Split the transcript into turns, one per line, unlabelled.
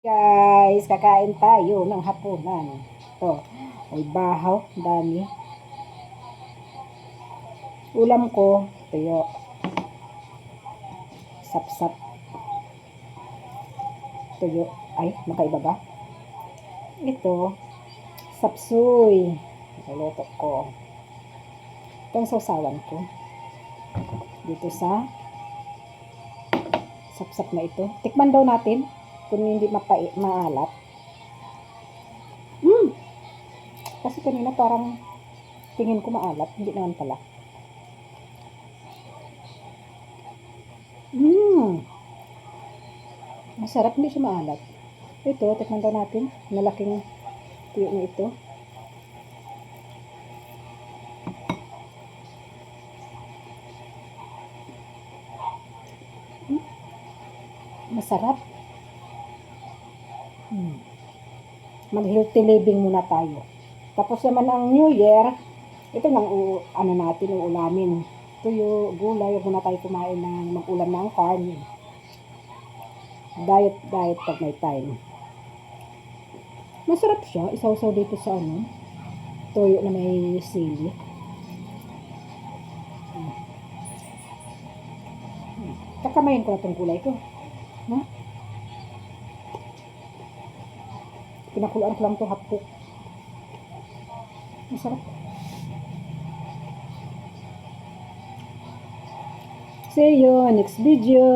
Guys, kakain tayo ng hapunan. Ito, may bahaw, dami. Ulam ko, tuyo. Sapsap. Tuyo. Ay, makaiba ba? Ito, sapsuy. Naluto ko. Itong sausawan ko. Dito sa sapsap na ito. Tikman daw natin kung hindi maalat. Kasi kanina parang tingin ko maalat. Hindi naman pala. Masarap, hindi siya maalat. Ito, tikman daw natin. Malaking tuyo na ito. Masarap. Mag-healthy living muna tayo. Tapos naman ang New Year, ito nang ano natin, uulamin. Tuyo, gulay, huwag muna tayo kumain ng mag-ulam ng carne. Diet pag may time. Masarap siya, isaw-saw dito sa ano, tuyo na may sili. Kakamayin ko na itong gulay ko. Pinakuluan ko lang ito hapok. Masarap. See you next video.